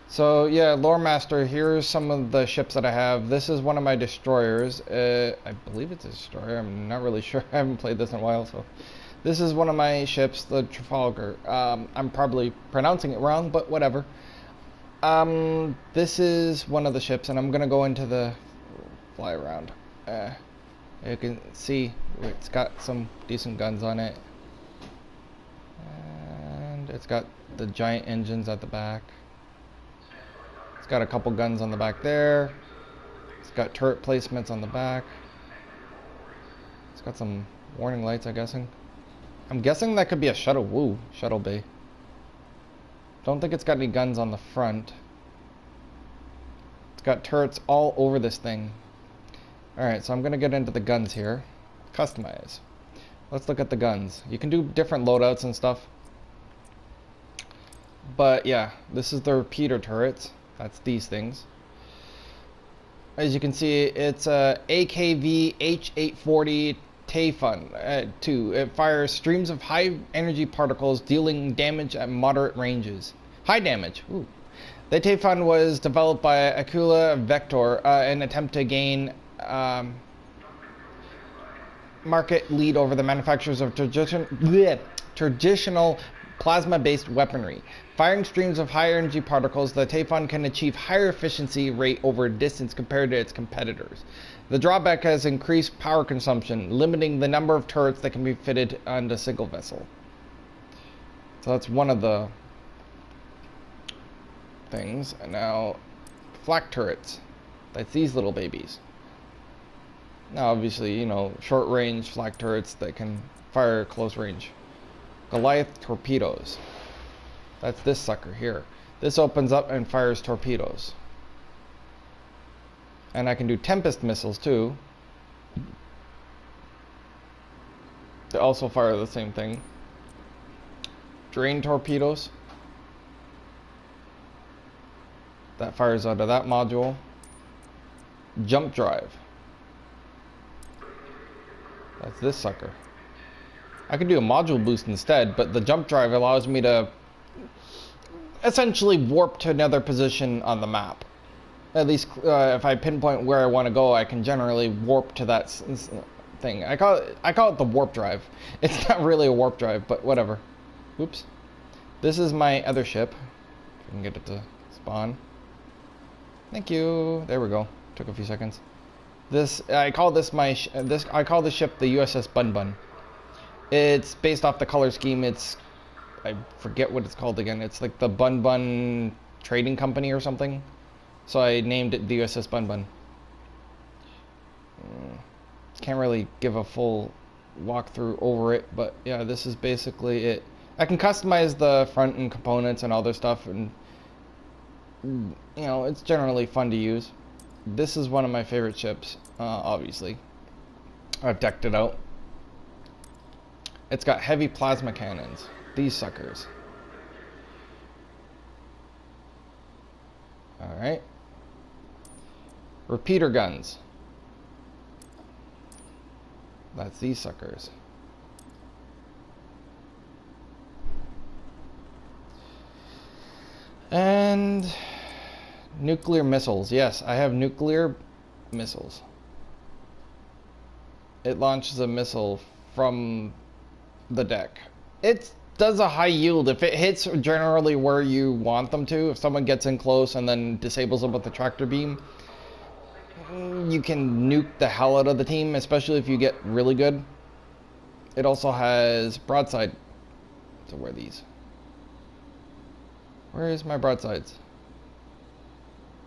So yeah, Lore Master, here's some of the ships that I have. This is one of my destroyers. I believe it's a destroyer. I'm not really sure. I haven't played this in a while, so. This is one of my ships, the Trafalgar. I'm probably pronouncing it wrong, but whatever. This is one of the ships, and I'm gonna go into the fly around. You can see it's got some decent guns on it. And it's got the giant engines at the back. It's got a couple guns on the back there. It's got turret placements on the back. It's got some warning lights, I'm guessing that could be a shuttle bay. Don't think it's got any guns on the front. It's got turrets all over this thing. Alright, so I'm gonna get into the guns here. Customize. Let's look at the guns. You can do different loadouts and stuff. But yeah, this is the repeater turrets. That's these things. As you can see, it's a AKV H840 Taifun 2. It fires streams of high energy particles, dealing damage at moderate ranges. High damage. Ooh. The Taifun was developed by Aquila Vector in an attempt to gain market lead over the manufacturers of traditional plasma-based weaponry. Firing streams of high energy particles, the Taifun can achieve higher efficiency rate over distance compared to its competitors. The drawback has increased power consumption, limiting the number of turrets that can be fitted on a single vessel. So that's one of the things. And now, flak turrets. That's these little babies. Now, obviously, you know, short range flak turrets that can fire close range. Goliath torpedoes. That's this sucker here. This opens up and fires torpedoes. And I can do Tempest missiles too. They also fire the same thing. Drain torpedoes. That fires out of that module. Jump drive. That's this sucker. I could do a module boost instead, but the jump drive allows me to essentially warp to another position on the map. At least if I pinpoint where I want to go, I can generally warp to that thing. I call it the warp drive. It's not really a warp drive, but whatever. Oops. This is my other ship. If I can get it to spawn. Thank you. There we go. Took a few seconds. I call this ship the USS Bunbun. It's based off the color scheme. I forget what it's called again. It's like the Bunbun Trading Company or something. So I named it the USS Bunbun. Can't really give a full walkthrough over it, but yeah, this is basically it. I can customize the front and components and other stuff, and you know, it's generally fun to use. This is one of my favorite ships, obviously. I've decked it out. It's got heavy plasma cannons. These suckers. Alright. Repeater guns. That's these suckers. And nuclear missiles. Yes, I have nuclear missiles. It launches a missile from the deck. It does a high yield if it hits generally where you want them to. If someone gets in close and then disables them with the tractor beam, you can nuke the hell out of the team, especially if you get really good. It also has broadside. So where are these? Where is my broadsides?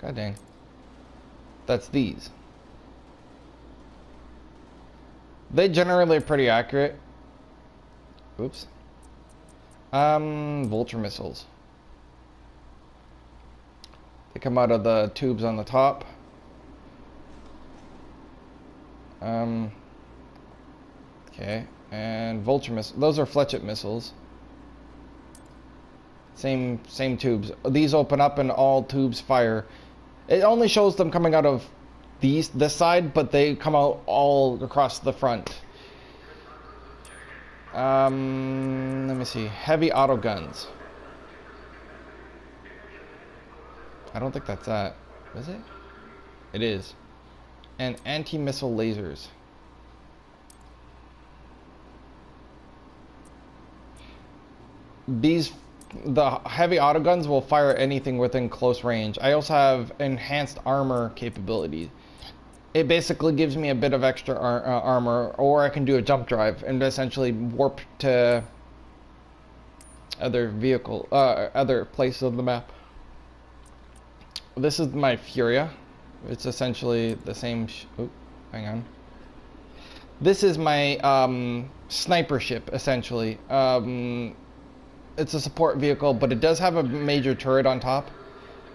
God dang. That's these. They generally are pretty accurate. Oops. Vulture missiles. They come out of the tubes on the top. Okay, and vulture missiles. Those are Fletchet missiles. Same tubes. These open up and all tubes fire. It only shows them coming out of this side, but they come out all across the front. Let me see. Heavy auto guns. I don't think that's that. Is it? It is. And anti-missile lasers. The heavy autoguns will fire anything within close range. I also have enhanced armor capabilities. It basically gives me a bit of extra armor, or I can do a jump drive and essentially warp to other places of the map. This is my Furia. It's essentially the same. Oh, hang on. This is my sniper ship, essentially. It's a support vehicle, but it does have a major turret on top.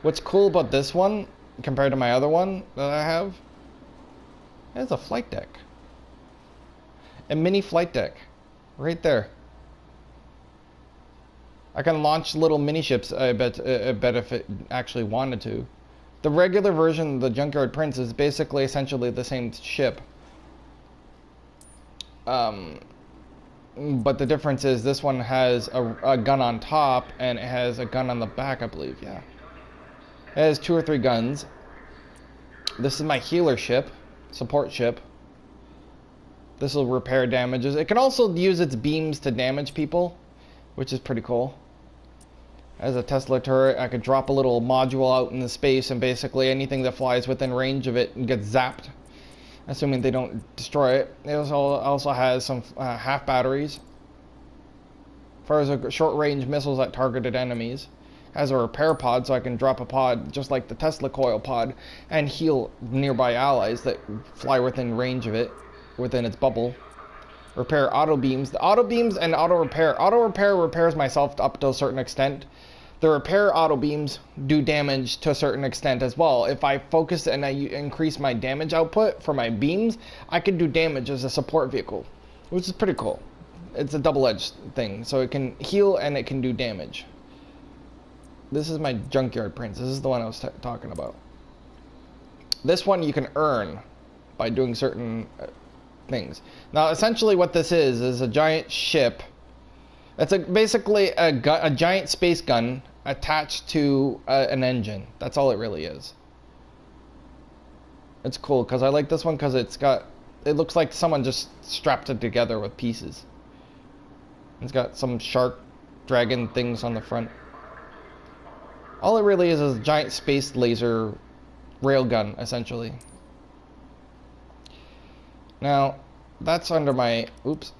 What's cool about this one, compared to my other one that I have, it's a flight deck. A mini flight deck. Right there. I can launch little mini ships, I bet if it actually wanted to. The regular version, the Junkyard Prints, is basically essentially the same ship. But the difference is this one has a gun on top and it has a gun on the back, I believe. Yeah, it has 2 or 3 guns. This is my healer ship, support ship. This will repair damages. It can also use its beams to damage people, which is pretty cool. As a Tesla turret, I could drop a little module out in the space, and basically anything that flies within range of it gets zapped, assuming they don't destroy it. It also has some half batteries. Fires a short-range missiles at targeted enemies. Has a repair pod, so I can drop a pod just like the Tesla coil pod and heal nearby allies that fly within range of it, within its bubble. Repair auto beams. The auto beams and auto repair. Auto repair repairs myself up to a certain extent. The repair auto beams do damage to a certain extent as well. If I focus and I increase my damage output for my beams, I can do damage as a support vehicle, which is pretty cool. It's a double-edged thing, so it can heal and it can do damage. This is my Junkyard Prints. This is the one I was talking about. This one you can earn by doing certain things. Now, essentially what this is a giant ship. It's basically a giant space gun attached to an engine. That's all it really is. It's cool because I like this one because it looks like someone just strapped it together with pieces. It's got some shark dragon things on the front. All it really is a giant space laser railgun, essentially. Now, that's under my... Oops.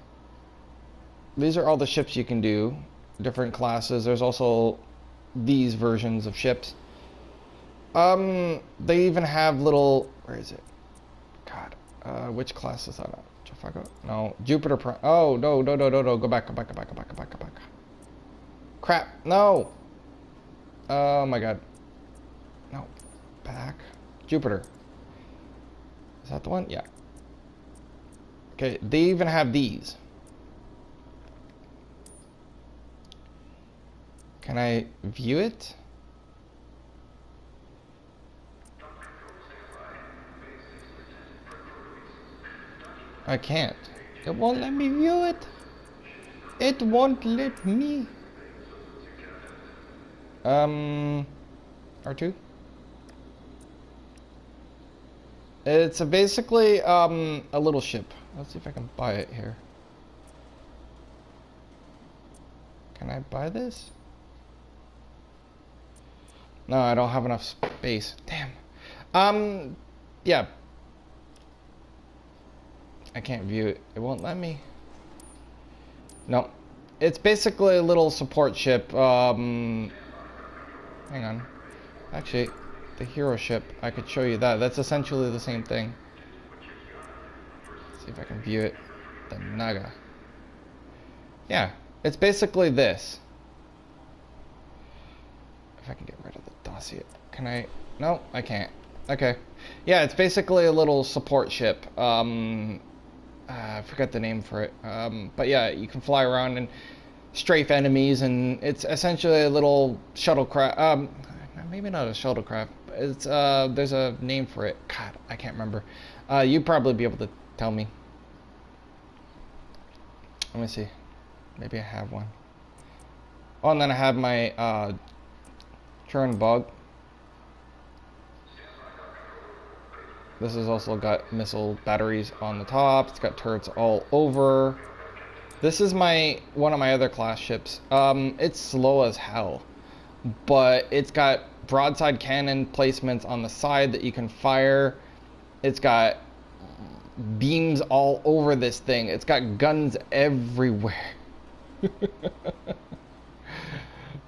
These are all the ships you can do. Different classes. There's also these versions of ships. They even have little... Where is it? God. Which class is that on? Trafalgar? No. Jupiter Prime. Oh, no. Go back. Crap. No. Oh my god. No. Back. Jupiter. Is that the one? Yeah. Okay, they even have these. Can I view it? I can't. It won't let me view it. It won't let me. R2? It's basically a little ship. Let's see if I can buy it here. Can I buy this? No, I don't have enough space. Damn. Yeah. I can't view it. It won't let me. No. It's basically a little support ship. Hang on. Actually, the hero ship, I could show you that. That's essentially the same thing. Let's see if I can view it. The Naga. Yeah, it's basically this. If I can get rid of the dossier. Can I? No, I can't. Okay. Yeah, it's basically a little support ship. I forgot the name for it. But yeah, you can fly around and strafe enemies, and it's essentially a little shuttlecraft. Maybe not a shuttlecraft. It's there's a name for it. God, I can't remember. You'd probably be able to tell me. Let me see. Maybe I have one. Oh, and then I have my Churn Bug. This has also got missile batteries on the top. It's got turrets all over. This is one of my other class ships. It's slow as hell, but it's got broadside cannon placements on the side that you can fire. It's got beams all over this thing. It's got guns everywhere.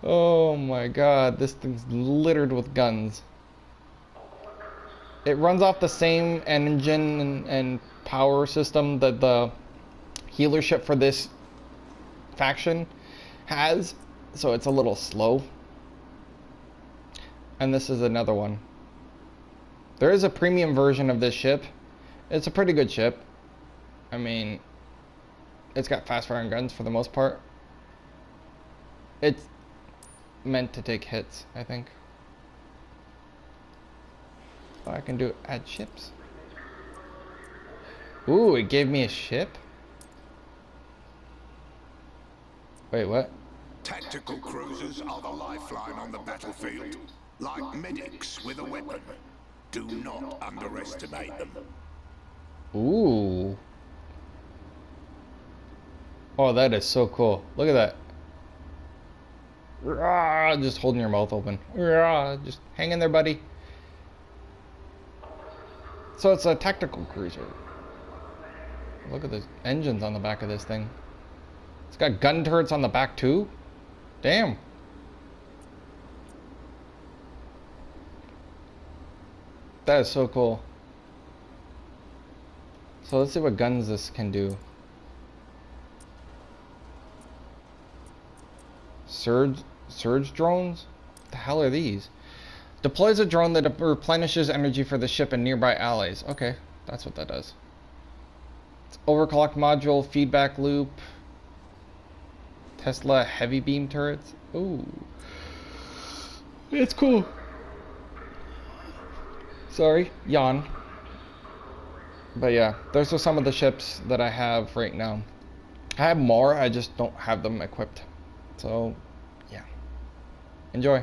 Oh my god, this thing's littered with guns. It runs off the same engine and power system that the healer ship for this faction has, so it's a little slow. And this is another one. There is a premium version of this ship. It's a pretty good ship. I mean, it's got fast firing guns for the most part. It's meant to take hits, I think. Oh, I can do add ships. Ooh, it gave me a ship? Wait, what? Tactical cruisers are the lifeline on the battlefield. Like medics with a weapon. Do not underestimate them. Ooh. Oh, that is so cool. Look at that. Rah, just holding your mouth open. Rah, just hang in there, buddy. So it's a tactical cruiser. Look at the engines on the back of this thing. It's got gun turrets on the back too. Damn. That is so cool. So let's see what guns this can do. Surge drones? What the hell are these? Deploys a drone that replenishes energy for the ship and nearby allies. Okay, that's what that does. It's overclock module, feedback loop, Tesla heavy beam turrets. Ooh. It's cool. Sorry, yawn. But yeah, those are some of the ships that I have right now. I have more, I just don't have them equipped. So, yeah. Enjoy.